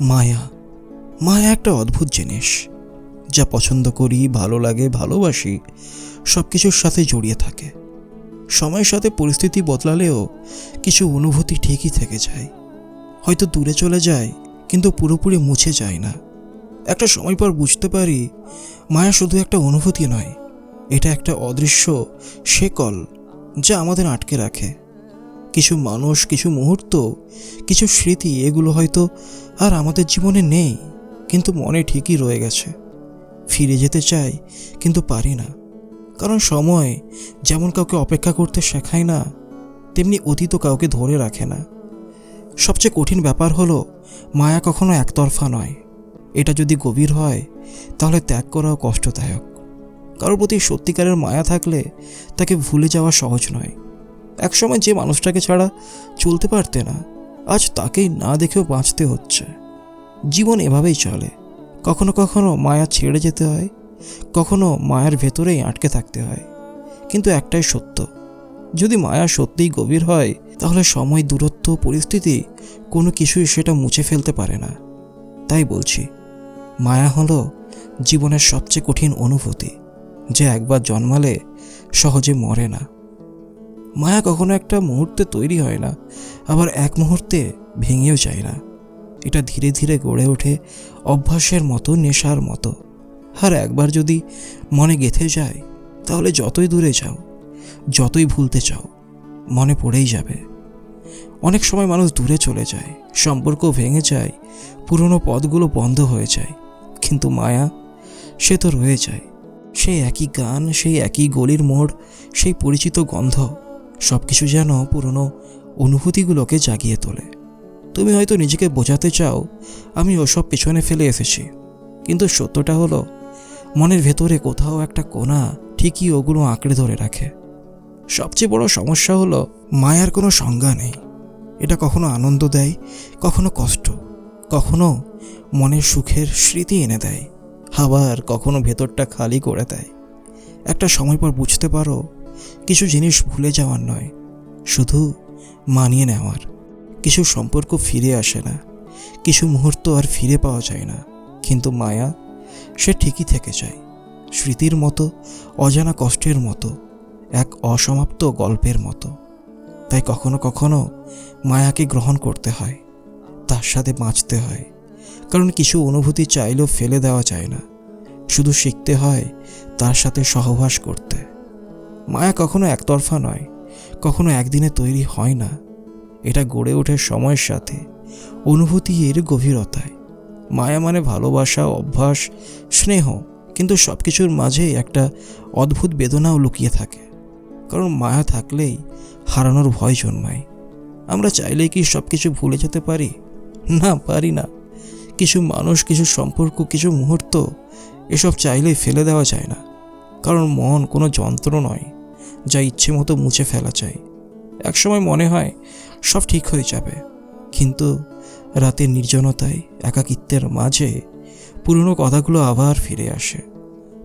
মায়া মায়া একটা অদ্ভুত জিনিস, যা পছন্দ করি, ভালো লাগে, ভালোবাসি, সব কিছুর সাথে জড়িয়ে থাকে। সময়ের সাথে পরিস্থিতি বদলালেও কিছু অনুভূতি ঠিকই থেকে যায়। হয়তো দূরে চলে যায়, কিন্তু পুরোপুরি মুছে যায় না। একটা সময় পর বুঝতে পারি, মায়া শুধু একটা অনুভূতি নয়, এটা একটা অদৃশ্য শেকল যা আমাদের আটকে রাখে। কিছু মানুষ, কিছু মুহূর্ত, কিছু স্মৃতি, এগুলো হয়তো আর আমাদের জীবনে নেই, কিন্তু মনে ঠিকই রয়ে গেছে। ফিরে যেতে চাই, কিন্তু পারি না, কারণ সময় যেমন কাউকে অপেক্ষা করতে শেখায় না, তেমনি অতীতও কাউকে ধরে রাখে না। সবচেয়ে কঠিন ব্যাপার হলো, মায়া কখনো একতরফা নয়। এটা যদি গভীর হয়, তাহলে ত্যাগ করাও কষ্টদায়ক। কারোর প্রতি সত্যিকারের মায়া থাকলে তাকে ভুলে যাওয়া সহজ নয়। একসময় যে মানুষটাকে ছাড়া চলতে পারতে না, আজ তাকেই না দেখেও বাঁচতে হচ্ছে। জীবন এভাবেই চলে। কখনো কখনো মায়া ছেড়ে যেতে হয়, কখনো মায়ার ভেতরেই আটকে থাকতে হয়। কিন্তু একটাই সত্য, যদি মায়া সত্যিই গভীর হয়, তাহলে সময়, দূরত্ব, পরিস্থিতি কোনো কিছুই সেটা মুছে ফেলতে পারে না। তাই বলছি, মায়া হলো জীবনের সবচেয়ে কঠিন অনুভূতি, যে একবার জন্মালে সহজে মরে না। মায়া কখনো একটা মুহূর্তে তৈরি হয় না, আবার এক মুহূর্তে ভেঙেও যায় না। এটা ধীরে ধীরে গড়ে ওঠে, অভ্যাসের মতো, নেশার মতো। আর একবার যদি মনে গেঁথে যায়, তাহলে যতই দূরে যাও, যতই ভুলতে চাও, মনে পড়েই যাবে। অনেক সময় মানুষ দূরে চলে যায়, সম্পর্ক ভেঙে যায়, পুরনো পথগুলো বন্ধ হয়ে যায়, কিন্তু মায়া, সে তো রয়ে যায়। সেই একই গান, সেই একই গলির মোড়, সেই পরিচিত গন্ধ, সব কিছু যেন পুরনো অনুভূতিগুলোকে জাগিয়ে তোলে। তুমি হয়তো নিজেকে বোঝাতে চাও, আমি ওসব পেছনে ফেলে এসেছি, কিন্তু সত্যটা হলো, মনের ভেতরে কোথাও একটা কোণা ঠিকই ওগুলো আঁকড়ে ধরে রাখে। সবচেয়ে বড় সমস্যা হলো, মায়ার কোনো সংজ্ঞা নেই। এটা কখনো আনন্দ দেয়, কখনো কষ্ট, কখনো মনের সুখের স্মৃতি এনে দেয়, আবার কখনো ভেতরটা খালি করে দেয়। একটা সময় পর বুঝতে পারো, কিছু জিনিস ভুলে যাওয়ার নয়, শুধু মানিয়ে নেওয়ার। কিছু সম্পর্ক ফিরে আসে না, কিছু মুহূর্ত আর ফিরে পাওয়া যায় না, কিন্তু মায়া, সে ঠিকই থেকে যায়। স্মৃতির মতো, অজানা কষ্টের মতো, এক অসমাপ্ত গল্পের মতো। তাই কখনো কখনো মায়াকে গ্রহণ করতে হয়, তার সাথে বাঁচতে হয়। কারণ কিছু অনুভূতি চাইলেও ফেলে দেওয়া যায় না, শুধু শিখতে হয় তার সাথে সহবাস করতে। মায়া কখনো একতরফা নয়, কখনো একদিনে তৈরি হয় না। এটা গড়ে ওঠে সময়ের সাথে, অনুভূতি এর গভীরতায়। মায়া মানে ভালোবাসা, অভ্যাস, স্নেহ, কিন্তু সব কিছুর মাঝে একটা অদ্ভুত বেদনাও লুকিয়ে থাকে। কারণ মায়া থাকলেই হারানোর ভয় জন্মায়। আমরা চাইলেই কি সব কিছু ভুলে যেতে পারি? না, পারি না। কিছু মানুষ, কিছু সম্পর্ক, কিছু মুহূর্ত, এসব চাইলেই ফেলে দেওয়া যায় না। কারণ মন কোনো যন্ত্র নয়, যা ইচ্ছে মতো মুছে ফেলা যায়। একসময় মনে হয় সব ঠিক হয়ে যাবে, কিন্তু রাতের নির্জনতায়, একাকিত্বের মাঝে পুরনো কথাগুলো আবার ফিরে আসে।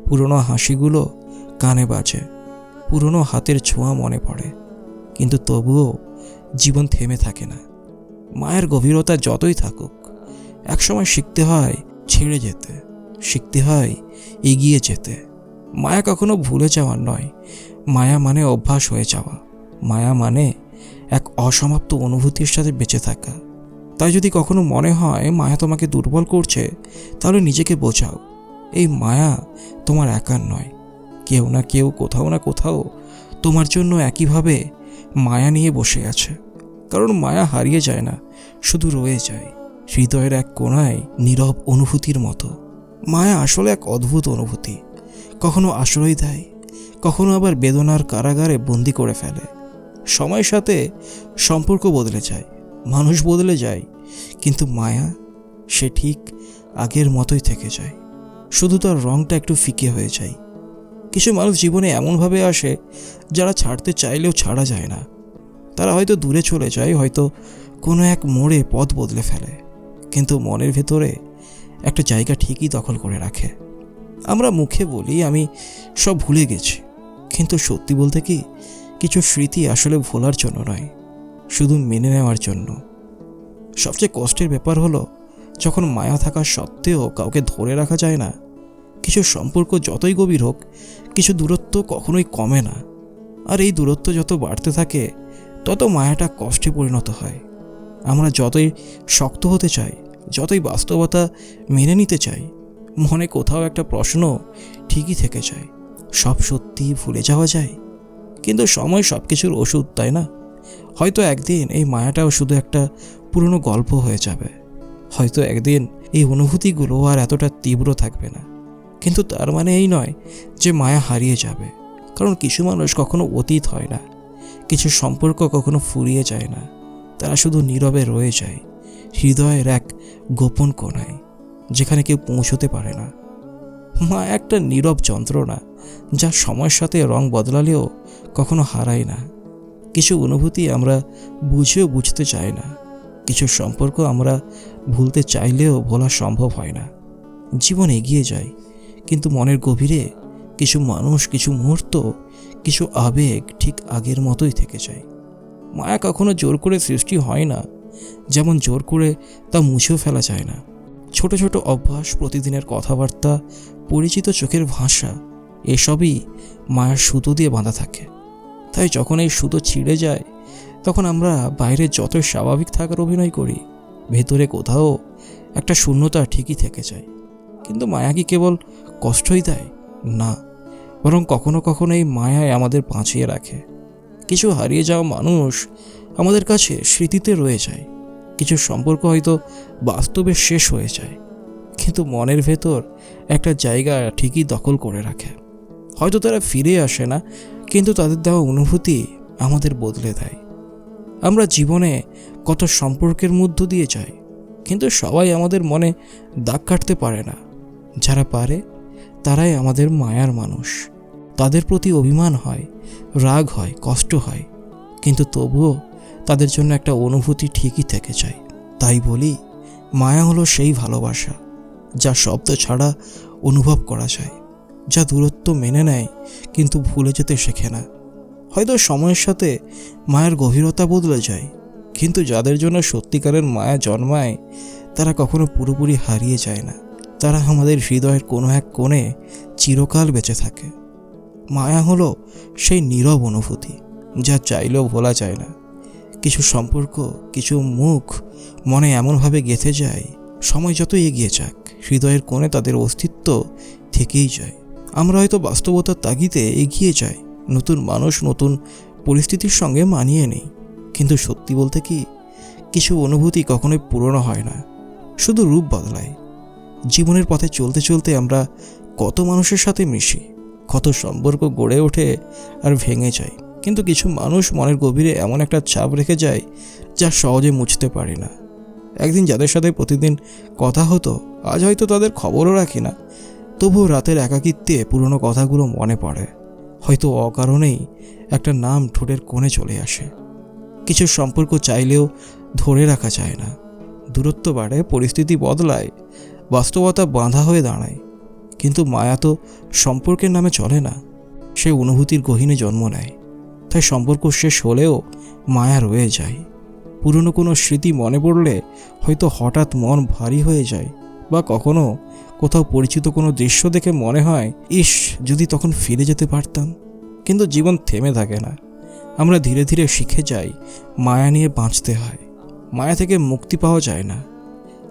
পুরনো হাসিগুলো কানে বাজে, পুরনো হাতের ছোঁয়া মনে পড়ে, কিন্তু তবুও জীবন থেমে থাকে না। মায়ের গভীরতা যতই থাকুক, একসময় শিখতে হয় ছেড়ে যেতে, শিখতে হয় এগিয়ে যেতে। মায়া কখনো ভুলে যাওয়ার নয়, মায়া মানে অভ্যাস হয়ে যাওয়া। মায়া মানে এক অসমাপ্ত অনুভূতির সাথে বেঁচে থাকা। তাই যদি কখনো মনে হয় মায়া তোমাকে দুর্বল করছে, তাহলে নিজেকে বোঝাও, এই মায়া তোমার একার নয়। কেউ না কেউ, কোথাও না কোথাও তোমার জন্য একইভাবে মায়া নিয়ে বসে আছে। কারণ মায়া হারিয়ে যায় না, শুধু রয়ে যায় হৃদয়ের এক কোণায়, নীরব অনুভূতির মতো। মায়া আসলে এক অদ্ভুত অনুভূতি, কখনো আশ্রয় দেয়, কখনো আবার বেদনার কারাগারে বন্দি করে ফেলে। সময়ের সাথে সম্পর্ক বদলে যায়, মানুষ বদলে যায়, কিন্তু মায়া, সে ঠিক আগের মতোই থেকে যায়, শুধু তার রংটা একটু ফিকে হয়ে যায়। কিছু মানুষ জীবনে এমনভাবে আসে, যারা ছাড়তে চাইলেও ছাড়া যায় না। তারা হয়তো দূরে চলে যায়, হয়তো কোনো এক মোড়ে পথ বদলে ফেলে, কিন্তু মনের ভেতরে একটা জায়গা ঠিকই দখল করে রাখে। আমরা মুখে বলি আমি সব ভুলে গেছি, কিন্তু সত্যি বলতে কি, কিছু স্মৃতি আসলে ভোলার জন্য নয়, শুধু মেনে নেওয়ার জন্য। সবচেয়ে কষ্টের ব্যাপার হলো, যখন মায়া থাকা সত্ত্বেও কাউকে ধরে রাখা যায় না, কিছু সম্পর্ক যতই গভীর হোক, কিছু দূরত্ব কখনোই কমে না। আর এই দূরত্ব যত বাড়তে থাকে, তত মায়াটা কষ্টে পরিণত হয়। আমরা যতই শক্ত হতে চাই, যতই বাস্তবতা মেনে নিতে চাই, মনে কোথাও একটা প্রশ্ন ঠিকই থেকে যায়। সব সত্যি ভুলে যাওয়া যায়, কিন্তু সময় সব কিছুর ওষুধ, তাই না? হয়তো একদিন এই মায়াটাও শুধু একটা পুরনো গল্প হয়ে যাবে। হয়তো একদিন এই অনুভূতিগুলো আর এতটা তীব্র থাকবে না। কিন্তু তার মানে এই নয় যে মায়া হারিয়ে যাবে, কারণ কিছু মানুষ কখনো অতীত হয় না, কিছু সম্পর্ক কখনো ফুরিয়ে যায় না। তারা শুধু নীরবে রয়ে যায়, হৃদয়ের এক গোপন কোণায়, যেখানে কেউ পৌঁছতে পারে না। মায়া একটা নীরব যন্ত্রণা, যা সময়ের সাথে রং বদলালেও কখনো হারায় না। কিছু অনুভূতি আমরা বুঝেও বুঝতে চাই না, কিছু সম্পর্ক আমরা ভুলতে চাইলেও ভোলা সম্ভব হয় না। জীবন এগিয়ে যায়, কিন্তু মনের গভীরে কিছু মানুষ, কিছু মুহূর্ত, কিছু আবেগ ঠিক আগের মতোই থেকে যায়। মায়া কখনো জোর করে সৃষ্টি হয় না, যেমন জোর করে তা মুছেও ফেলা যায় না। ছোট ছোট অভ্যাস, প্রতিদিনের কথাবার্তা, পরিচিত চোখের ভাষা, এসবই মায়ার সুতো দিয়ে বাঁধা থাকে। তাই যখন এই সুতো ছিঁড়ে যায়, তখন আমরা বাইরে যতই স্বাভাবিক থাকার অভিনয় করি, ভেতরে কোথাও একটা শূন্যতা ঠিকই থেকে যায়। কিন্তু মায়া কি কেবল কষ্টই দেয়? না, বরং কখনো কখনো এই মায়ায় আমাদের বাঁচিয়ে রাখে। কিছু হারিয়ে যাওয়া মানুষ আমাদের কাছে স্মৃতিতে রয়ে যায়, কিছু সম্পর্ক হয়তো বাস্তবে শেষ হয়ে যায়, কিন্তু মনের ভেতর একটা জায়গা ঠিকই দখল করে রাখে। হয়তো তারা ফিরে আসে না, কিন্তু তাদের দেওয়া অনুভূতি আমাদের বদলে দেয়। আমরা জীবনে কত সম্পর্কের মধ্য দিয়ে যাই, কিন্তু সবাই আমাদের মনে দাগ কাটতে পারে না। যারা পারে তারাই আমাদের মায়ার মানুষ। তাদের প্রতি অভিমান হয়, রাগ হয়, কষ্ট হয়, কিন্তু তবুও তাদের জন্য একটা অনুভূতি ঠিকই থেকে যায়। তাই বলি, মায়া হলো সেই ভালোবাসা যা শব্দ ছাড়া অনুভব করা যায়, যা দূরত্ব মেনে নেয় কিন্তু ভুলে যেতে শেখে না। হয়তো সময়ের সাথে মায়ের গভীরতা বদলে যায়, কিন্তু যাদের জন্য সত্যিকারের মায়া জন্মায়, তারা কখনো পুরোপুরি হারিয়ে যায় না। তারা আমাদের হৃদয়ের কোনো এক কোণে চিরকাল বেঁচে থাকে। মায়া হলো সেই নীরব অনুভূতি যা চাইলেও ভোলা যায় না। কিছু সম্পর্ক, কিছু মুখ মনে এমনভাবে গেঁথে যায়, সময় যত এগিয়ে যাক, হৃদয়ের কোণে তাদের অস্তিত্ব থেকেই যায়। আমরা হয়তো বাস্তবতার তাগিদে এগিয়ে যাই, নতুন মানুষ, নতুন পরিস্থিতির সঙ্গে মানিয়ে নেই, কিন্তু সত্যি বলতে কি, কিছু অনুভূতি কখনোই পুরনো হয় না, শুধু রূপ বদলায়। জীবনের পথে চলতে চলতে আমরা কত মানুষের সাথে মিশি, কত সম্পর্ক গড়ে ওঠে আর ভেঙে যায়, কিন্তু কিছু মানুষ মনের গভীরে এমন একটা ছাপ রেখে যায় যা সহজে মুছতে পারি না। একদিন যাদের সাথে প্রতিদিন কথা হতো, আজ হয়তো তাদের খবরও রাখি না, তবুও রাতের একাকিত্বে পুরনো কথাগুলো মনে পড়ে। হয়তো অকারণেই একটা নাম ঠোঁটের কোণে চলে আসে। কিছু সম্পর্ক চাইলেও ধরে রাখা যায় না, দূরত্ব বাড়ে, পরিস্থিতি বদলায়, বাস্তবতা বাঁধা হয়ে দাঁড়ায়। কিন্তু মায়া তো সম্পর্কের নামে চলে না, সে অনুভূতির গহীনে জন্ম নেয়। তাই সম্পর্ক শেষ হলেও মায়া রয়ে যায়। পুরনো কোনো স্মৃতি মনে পড়লে হয়তো হঠাৎ মন ভারী হয়ে যায়, বা কখনো কোথাও পরিচিত কোনো দৃশ্য দেখে মনে হয়, ইস, যদি তখন ফিরে যেতে পারতাম। কিন্তু জীবন থেমে থাকে না, আমরা ধীরে ধীরে শিখে যাই মায়া নিয়ে বাঁচতে হয়। মায়া থেকে মুক্তি পাওয়া যায় না।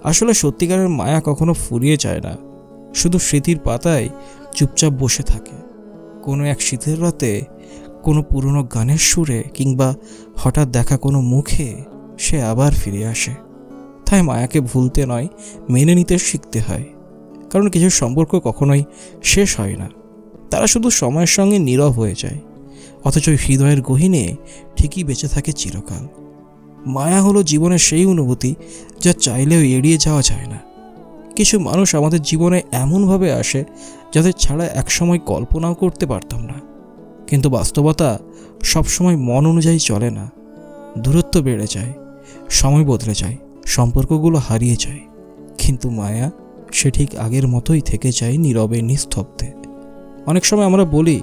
আসলে সত্যিকারের মায়া কখনো ফুরিয়ে যায় না, শুধু স্মৃতির পাতায় চুপচাপ বসে থাকে। কোনো এক শীতের রাতে, কোনো পুরনো গানের সুরে, কিংবা হঠাৎ দেখা কোনো মুখে সে আবার ফিরে আসে। তাই মায়াকে ভুলতে নয়, মেনে নিতে শিখতে হয়। কারণ কিছু সম্পর্ক কখনোই শেষ হয় না, তারা শুধু সময়ের সঙ্গে নীরব হয়ে যায়, অথচ হৃদয়ের গহীনে ঠিকই বেঁচে থাকে চিরকাল। মায়া হলো জীবনের সেই অনুভূতি যা চাইলেও এড়িয়ে যাওয়া যায় না। কিছু মানুষ আমাদের জীবনে এমনভাবে আসে যাদের ছাড়া একসময় কল্পনাও করতে পারতাম না, কিন্তু বাস্তবতা সবসময় মন অনুযায়ী চলে না। দূরত্ব বেড়ে যায়, সময় বদলে যায়, সম্পর্কগুলো হারিয়ে যায়, কিন্তু মায়া সে ঠিক আগের মতোই থেকে যায়, নীরবে, নিস্তব্ধে। অনেক সময় আমরা বলি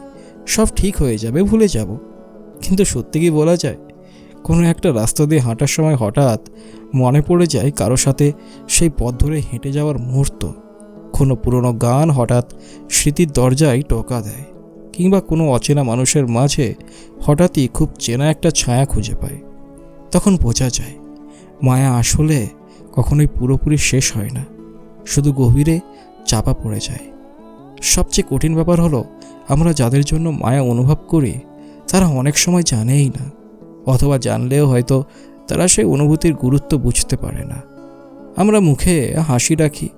সব ঠিক হয়ে যাবে, ভুলে যাব, কিন্তু সত্যি কি বলা যায়? কোনো একটা রাস্তা দিয়ে হাঁটার সময় হঠাৎ মনে পড়ে যায় কারো সাথে সেই পথ ধরে হেঁটে যাওয়ার মুহূর্ত, কোনো পুরনো গান হঠাৎ স্মৃতির দরজায় টোকা দেয়, কিংবা কোনো অচেনা মানুষের মাঝে হঠাৎই খুব চেনা একটা ছায়া খুঁজে পায়। তখন বোঝা যায় মায়া আসলে কখনোই পুরোপুরি শেষ হয় না, শুধু গভীরে চাপা পড়ে যায়। সবচেয়ে কঠিন ব্যাপার হলো, আমরা যাদের জন্য মায়া অনুভব করি তারা অনেক সময় জানেই না, অথবা জানলেও হয়তো তারা সেই অনুভূতির গুরুত্ব বুঝতে পারে না। আমরা মুখে হাসি রাখি,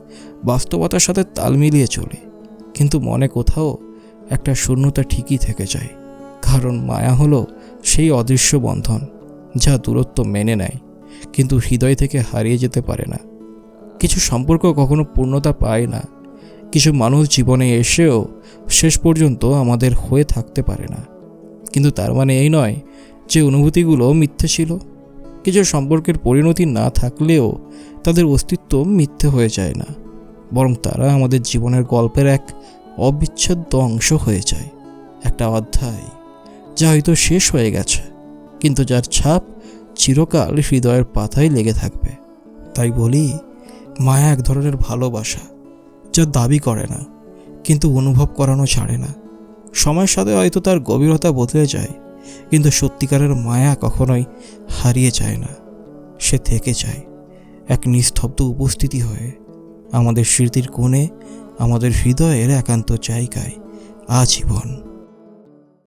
বাস্তবতার সাথে তাল মিলিয়ে চলি, কিন্তু মনে কোথাও একটা শূন্যতা ঠিকই থেকে যায়। কারণ মায়া হলো সেই অদৃশ্য বন্ধন যা দূরত্ব মেনে নেয় কিন্তু হৃদয় থেকে হারিয়ে যেতে পারে না। কিছু সম্পর্ক কখনো পূর্ণতা পায় না, কিছু মানুষ জীবনে এসেও শেষ পর্যন্ত আমাদের হয়ে থাকতে পারে না। কিন্তু তার মানে এই নয় যে অনুভূতিগুলো মিথ্যে ছিল। কিছু সম্পর্কের পরিণতি না থাকলেও তাদের অস্তিত্ব মিথ্যে হয়ে যায় না, বরং তারা আমাদের জীবনের গল্পের এক অবিচ্ছেদ্য অংশ হয়ে যায়। একটা অধ্যায় যা হয়তো শেষ হয়ে গেছে, কিন্তু যার ছাপ চিরকাল হৃদয়ের পাতায় লেগে থাকবে। তাই বলি, মায়া এক ধরনের ভালোবাসা যা দাবি করে না, কিন্তু অনুভব করানো ছাড়ে না। সময়ের সাথে হয়তো তার গভীরতা বদলে যায়, কিন্তু সত্যিকারের মায়া কখনোই হারিয়ে যায় না। সে থেকে যায় এক নিস্তব্ধ উপস্থিতি হয়ে, আমাদের স্মৃতির কোণে, আমাদের হৃদয়ের একান্ত জায়গায় আজীবন।